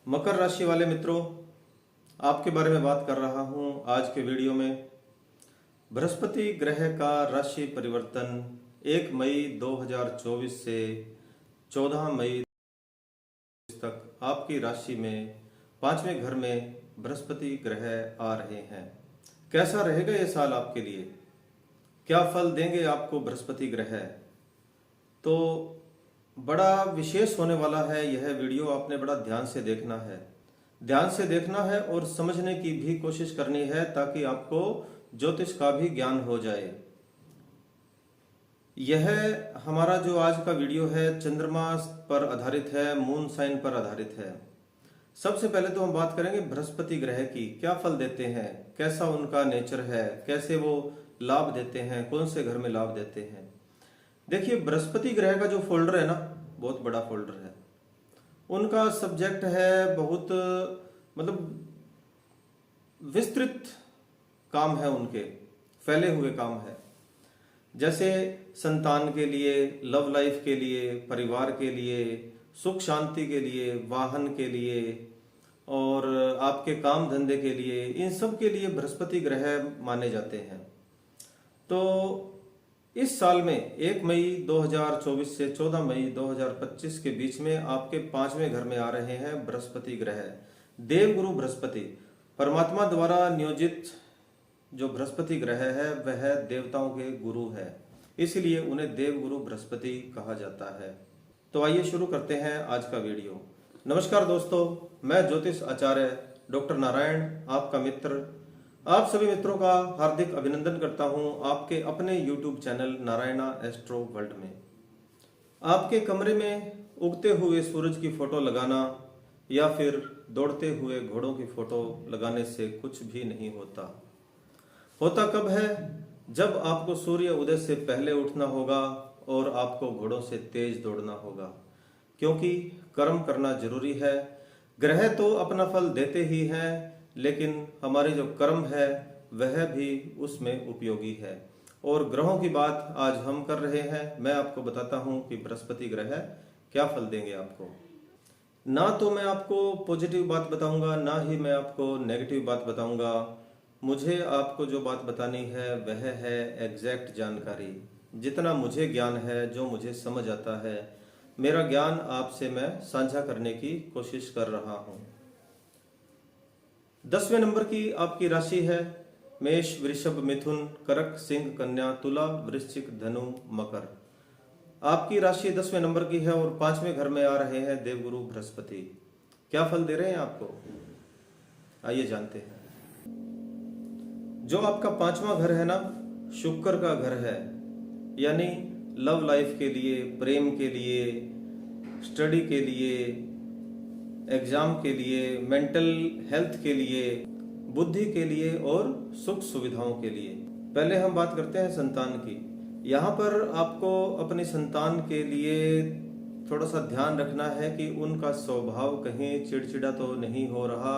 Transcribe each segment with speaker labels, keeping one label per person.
Speaker 1: मकर राशि वाले मित्रों, आपके बारे में बात कर रहा हूं आज के वीडियो में। बृहस्पति ग्रह का राशि परिवर्तन 1 मई 2024 से 14 मई तक आपकी राशि में 5वें घर में बृहस्पति ग्रह आ रहे हैं। कैसा रहेगा ये साल आपके लिए, क्या फल देंगे आपको बृहस्पति ग्रह, तो बड़ा विशेष होने वाला है यह वीडियो। आपने बड़ा ध्यान से देखना है और समझने की भी कोशिश करनी है ताकि आपको ज्योतिष का भी ज्ञान हो जाए। यह हमारा जो आज का वीडियो है चंद्रमा पर आधारित है, मून साइन पर आधारित है। सबसे पहले तो हम बात करेंगे बृहस्पति ग्रह की, क्या फल देते हैं, कैसा उनका नेचर है, कैसे वो लाभ देते हैं, कौन से घर में लाभ देते हैं। देखिए, बृहस्पति ग्रह का जो फोल्डर है ना, बहुत बड़ा फोल्डर है। उनका सब्जेक्ट है बहुत मतलब विस्तृत काम है, उनके फैले हुए काम है। जैसे संतान के लिए, लव लाइफ के लिए, परिवार के लिए, सुख शांति के लिए, वाहन के लिए और आपके काम धंधे के लिए, इन सब के लिए बृहस्पति ग्रह माने जाते हैं। तो इस साल में 1 मई 2024 से 14 मई 2025 के बीच में आपके 5वें घर में आ रहे हैं बृहस्पति ग्रह। देवगुरु बृहस्पति, परमात्मा द्वारा नियोजित जो बृहस्पति ग्रह है वह देवताओं के गुरु है, इसलिए उन्हें देवगुरु बृहस्पति कहा जाता है। तो आइए शुरू करते हैं आज का वीडियो। नमस्कार दोस्तों, मैं ज्योतिष आचार्य डॉक्टर नारायण, आपका मित्र, आप सभी मित्रों का हार्दिक अभिनंदन करता हूं आपके अपने YouTube channel Narayana astro world में। आपके कमरे में उगते हुए सूरज की फोटो लगाना या फिर दौड़ते हुए घोड़ों की फोटो लगाने से कुछ भी नहीं होता। होता कब है? जब आपको सूर्य उदय से पहले उठना होगा और आपको घोड़ों से तेज दौड़ना होगा, क्योंकि कर्म करना जरूरी है। ग्रह तो अपना फल देते ही हैं, लेकिन हमारे जो कर्म है वह भी उसमें उपयोगी है। और ग्रहों की बात आज हम कर रहे हैं। मैं आपको बताता हूं कि बृहस्पति ग्रह क्या फल देंगे आपको। ना तो मैं आपको पॉजिटिव बात बताऊंगा, ना ही मैं आपको नेगेटिव बात बताऊंगा। मुझे आपको जो बात बतानी है वह है एग्जैक्ट जानकारी। जितना मुझे ज्ञान है, जो मुझे समझ आता है, मेरा ज्ञान आपसे मैं साझा करने की कोशिश कर रहा हूं। 10वें नंबर की आपकी राशि है मेष, वृषभ, मिथुन, कर्क, सिंह, कन्या, तुला, वृश्चिक, धनु, मकर। आपकी राशि 10वें नंबर की है और 5वें घर में आ रहे हैं देवगुरु बृहस्पति। क्या फल दे रहे हैं आपको, आइए जानते हैं। जो आपका 5वां घर है ना, शुक्र का घर है, यानी लव लाइफ के लिए, प्रेम के लिए, स्टडी के लिए, एग्जाम के लिए, मेंटल हेल्थ के लिए, बुद्धि के लिए और सुख सुविधाओं के लिए। पहले हम बात करते हैं संतान की। यहाँ पर आपको अपनी संतान के लिए थोड़ा सा ध्यान रखना है कि उनका स्वभाव कहीं चिड़चिड़ा तो नहीं हो रहा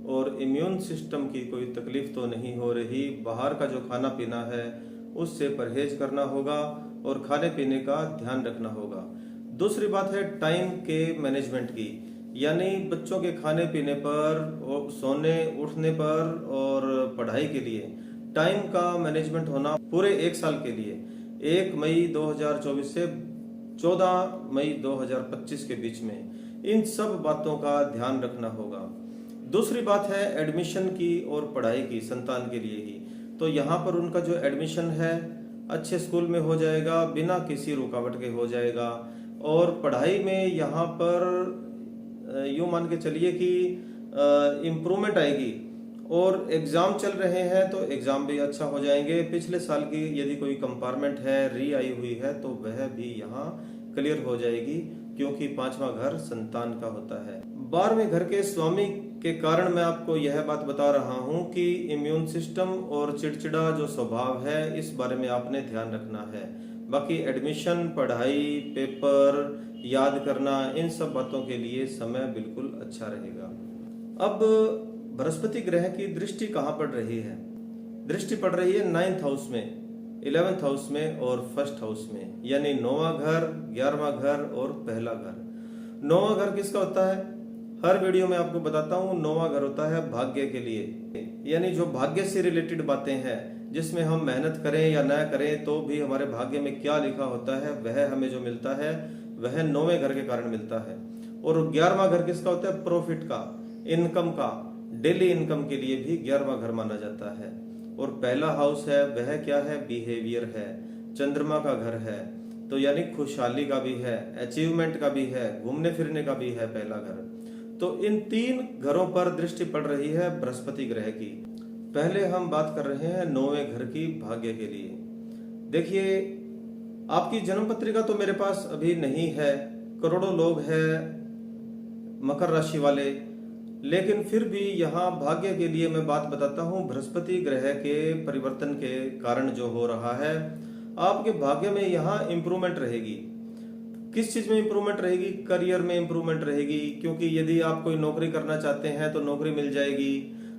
Speaker 1: और इम्यून सिस्टम की कोई तकलीफ तो नहीं हो रही। बाहर का जो खाना पीना है उससे परहेज करना होगा और खाने पीने का ध्यान रखना होगा। दूसरी बात है टाइम के मैनेजमेंट की, यानी बच्चों के खाने पीने पर, सोने उठने पर और पढ़ाई के लिए टाइम का मैनेजमेंट होना पूरे 1 साल के लिए, 1 मई 2024 से 14 मई 2025 के बीच में, इन सब बातों का ध्यान रखना होगा। दूसरी बात है एडमिशन की और पढ़ाई की, संतान के लिए ही। तो यहाँ पर उनका जो एडमिशन है अच्छे स्कूल में हो जाएगा, बिना किसी रुकावट के हो जाएगा। और पढ़ाई में यहाँ पर यूं मान के चलिए कि इम्प्रूवमेंट आएगी। और एग्जाम चल रहे हैं तो एग्जाम भी अच्छा हो जाएंगे। पिछले साल की यदि कोई कंपार्टमेंट है, री आई हुई है, तो वह भी यहाँ क्लियर हो जाएगी, क्योंकि 5वां घर संतान का होता है। 12वें घर के स्वामी के कारण मैं आपको यह बात बता रहा हूं कि इम्यून सिस्टम और चिड़चिड़ा जो स्वभाव है, इस बारे में आपने ध्यान रखना है। बाकी एडमिशन, पढ़ाई, पेपर, याद करना, इन सब बातों के लिए समय बिल्कुल अच्छा रहेगा। अब बृहस्पति ग्रह की दृष्टि कहाँ पड़ रही है? दृष्टि पड़ रही है 9th हाउस में, 11th हाउस में और 1st हाउस में, यानी 9वां घर, 11वां घर और पहला घर। 9वां घर किसका होता है? हर वीडियो में आपको बताता हूँ 9वां घर होता है भाग्य के लिए, यानी जो भाग्य से रिलेटेड बातें हैं, जिसमें हम मेहनत करें या ना करें तो भी हमारे भाग्य में क्या लिखा होता है वह हमें जो मिलता है वह 9वें घर के कारण मिलता है। और 11वां घर किसका होता है? प्रॉफिट का, इनकम का, डेली इनकम के लिए भी 11वां घर माना जाता है। और पहला हाउस है वह क्या है? बिहेवियर है, चंद्रमा का घर है, तो यानी खुशहाली का भी है, अचीवमेंट का भी है, घूमने फिरने का भी है पहला घर। तो इन 3 घरों पर दृष्टि पड़ रही है बृहस्पति ग्रह की। पहले हम बात कर रहे हैं 9वें घर की भाग्य के लिए। देखिए, आपकी जन्म पत्रिका तो मेरे पास अभी नहीं है, करोड़ों लोग हैं मकर राशि वाले, लेकिन फिर भी यहाँ भाग्य के लिए मैं बात बताता हूँ। बृहस्पति ग्रह के परिवर्तन के कारण जो हो रहा है, आपके भाग्य में यहाँ इंप्रूवमेंट रहेगी। किस चीज में इंप्रूवमेंट रहेगी? करियर में इंप्रूवमेंट रहेगी, क्योंकि यदि आप कोई नौकरी करना चाहते हैं तो नौकरी मिल जाएगी,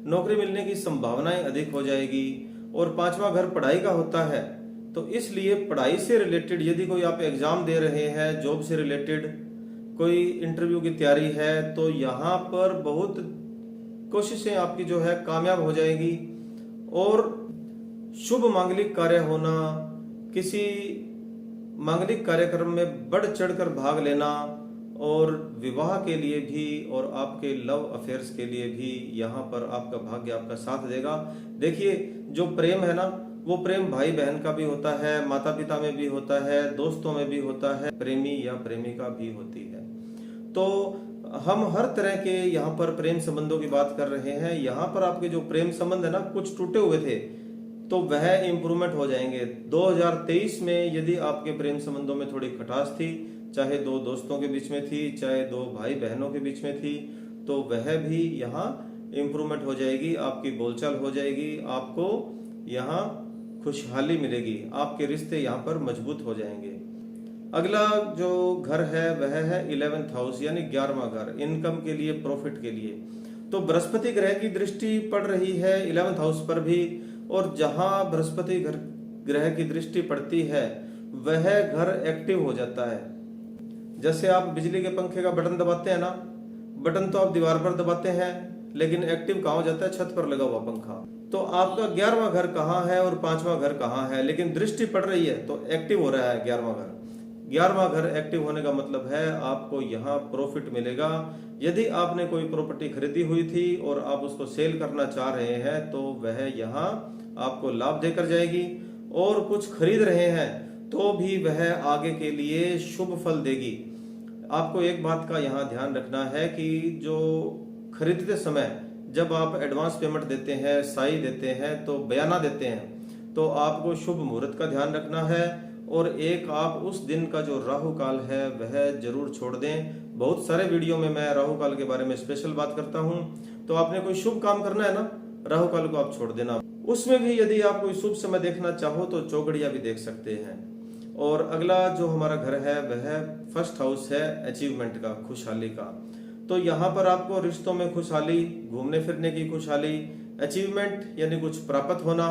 Speaker 1: नौकरी मिलने की संभावनाएं अधिक हो जाएगी। और 5वां घर पढ़ाई का होता है, तो इसलिए पढ़ाई से रिलेटेड यदि कोई आप एग्जाम दे रहे हैं, जॉब से रिलेटेड कोई इंटरव्यू की तैयारी है, तो यहाँ पर बहुत कोशिशें आपकी जो है कामयाब हो जाएगी। और शुभ मांगलिक कार्य होना, किसी मांगलिक कार्यक्रम में बढ़ चढ़कर भाग लेना, और विवाह के लिए भी और आपके लव अफेयर्स के लिए भी यहाँ पर आपका भाग्य आपका साथ देगा। देखिए, जो प्रेम है ना, वो प्रेम भाई बहन का भी होता है, माता पिता में भी होता है, दोस्तों में भी होता है, प्रेमी या प्रेमिका भी होती है। तो हम हर तरह के यहाँ पर प्रेम संबंधों की बात कर रहे हैं। यहाँ पर आपके जो प्रेम संबंध है ना, कुछ टूटे हुए थे तो वह इंप्रूवमेंट हो जाएंगे। 2023 में यदि आपके प्रेम संबंधों में थोड़ी खटास थी, चाहे 2 दोस्तों के बीच में थी, चाहे 2 भाई बहनों के बीच में थी, तो वह भी यहाँ इंप्रूवमेंट हो जाएगी, आपकी बोलचाल हो जाएगी, आपको यहाँ खुशहाली मिलेगी, आपके रिश्ते यहाँ पर मजबूत हो जाएंगे। अगला जो घर है वह है 11th हाउस, यानी 11वां घर, इनकम के लिए, प्रॉफिट के लिए। तो बृहस्पति ग्रह की दृष्टि पड़ रही है 11th हाउस पर भी, और जहां बृहस्पति ग्रह की दृष्टि पड़ती है वह घर एक्टिव हो जाता है। जैसे आप बिजली के पंखे का बटन दबाते हैं ना, बटन तो आप दीवार पर दबाते हैं, लेकिन एक्टिव कहाँ हो जाता है? छत पर लगा हुआ पंखा। तो आपका 11वां घर कहाँ है और 5वां घर कहाँ है? लेकिन दृष्टि पड़ रही है तो एक्टिव हो रहा है 11वां घर। 11वां घर एक्टिव होने का मतलब है आपको यहाँ प्रॉफिट मिलेगा। यदि आपने कोई प्रॉपर्टी खरीदी हुई थी और आप उसको सेल करना चाह रहे हैं तो वह यहाँ आपको लाभ देकर जाएगी, और कुछ खरीद रहे हैं तो भी वह आगे के लिए शुभ फल देगी। आपको एक बात का यहाँ ध्यान रखना है कि जो खरीदते समय जब आप एडवांस पेमेंट देते हैं, साई देते हैं, तो बयाना देते हैं, तो आपको शुभ मुहूर्त का ध्यान रखना है। और एक आप उस दिन का जो राहु काल है वह जरूर छोड़ दें। बहुत सारे वीडियो में मैं राहु काल के बारे में स्पेशल बात करता हूं। तो आपने कोई शुभ काम करना है ना, राहु काल को आप छोड़ देना। उसमें भी यदि आप कोई शुभ समय देखना चाहो तो चौगड़िया भी देख सकते हैं। और अगला जो हमारा घर है वह 1st हाउस है, अचीवमेंट का, खुशहाली का। तो यहाँ पर आपको रिश्तों में खुशहाली, घूमने फिरने की खुशहाली, अचीवमेंट यानी कुछ प्राप्त होना,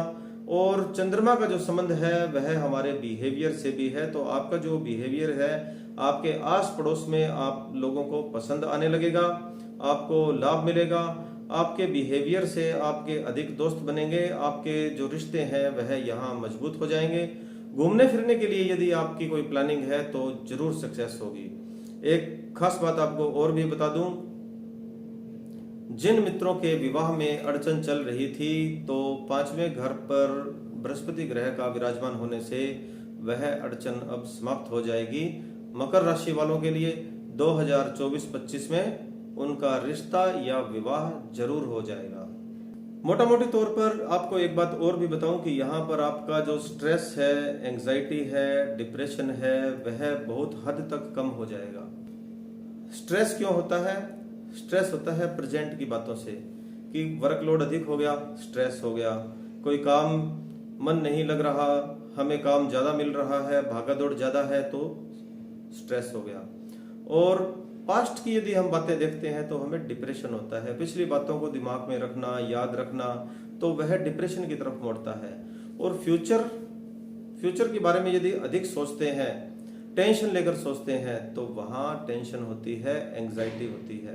Speaker 1: और चंद्रमा का जो संबंध है वह हमारे बिहेवियर से भी है। तो आपका जो बिहेवियर है, आपके आस पड़ोस में आप लोगों को पसंद आने लगेगा, आपको लाभ मिलेगा, आपके बिहेवियर से आपके अधिक दोस्त बनेंगे, आपके जो रिश्ते हैं वह यहाँ मजबूत हो जाएंगे। घूमने फिरने के लिए यदि आपकी कोई प्लानिंग है तो जरूर सक्सेस होगी। एक खास बात आपको और भी बता दूं, जिन मित्रों के विवाह में अड़चन चल रही थी तो 5वें घर पर बृहस्पति ग्रह का विराजमान होने से वह अड़चन अब समाप्त हो जाएगी। मकर राशि वालों के लिए 2024-25 में उनका रिश्ता या विवाह जरूर हो जाएगा। मोटा मोटी तौर पर आपको एक बात और भी बताऊं कि यहाँ पर आपका जो स्ट्रेस है, एंजाइटी है, डिप्रेशन है, वह बहुत हद तक कम हो जाएगा। स्ट्रेस क्यों होता है? स्ट्रेस होता है प्रेजेंट की बातों से, कि वर्कलोड अधिक हो गया, स्ट्रेस हो गया, कोई काम मन नहीं लग रहा, हमें काम ज्यादा मिल रहा है, भागा दौड़ ज्यादा है, तो स्ट्रेस हो गया। और पास्ट की यदि हम बातें देखते हैं तो हमें डिप्रेशन होता है। पिछली बातों को दिमाग में रखना, याद रखना, तो वह डिप्रेशन की तरफ मोड़ता है। और फ्यूचर के बारे में यदि अधिक सोचते हैं, टेंशन लेकर सोचते हैं, तो वहां टेंशन होती है, एंजाइटी होती है।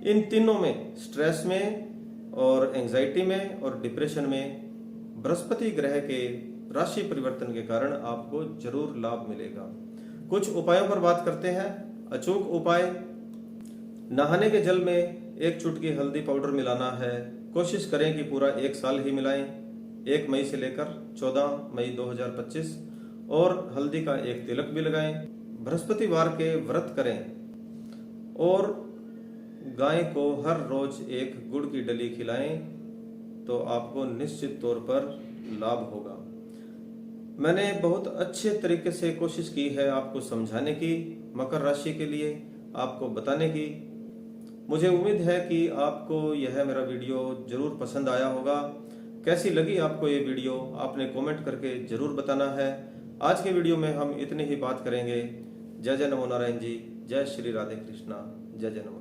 Speaker 1: इन तीनों में, स्ट्रेस में और एंजाइटी में और डिप्रेशन में, बृहस्पति ग्रह के राशि परिवर्तन के कारण आपको जरूर लाभ मिलेगा। कुछ उपायों पर बात करते हैं। अचूक उपाय: नहाने के जल में 1 चुटकी हल्दी पाउडर मिलाना है। कोशिश करें कि पूरा 1 साल ही मिलाएं, 1 मई से लेकर 14 मई 2025, और हल्दी का एक तिलक भी लगाएं। बृहस्पतिवार के व्रत करें और गाय को हर रोज 1 गुड़ की डली खिलाएं तो आपको निश्चित तौर पर लाभ होगा। मैंने बहुत अच्छे तरीके से कोशिश की है आपको समझाने की, मकर राशि के लिए आपको बताने की। मुझे उम्मीद है कि आपको यह मेरा वीडियो जरूर पसंद आया होगा। कैसी लगी आपको ये वीडियो, आपने कमेंट करके जरूर बताना है। आज के वीडियो में हम इतनी ही बात करेंगे। जय जय नमो नारायण जी, जय श्री राधे कृष्णा, जय जय नमो।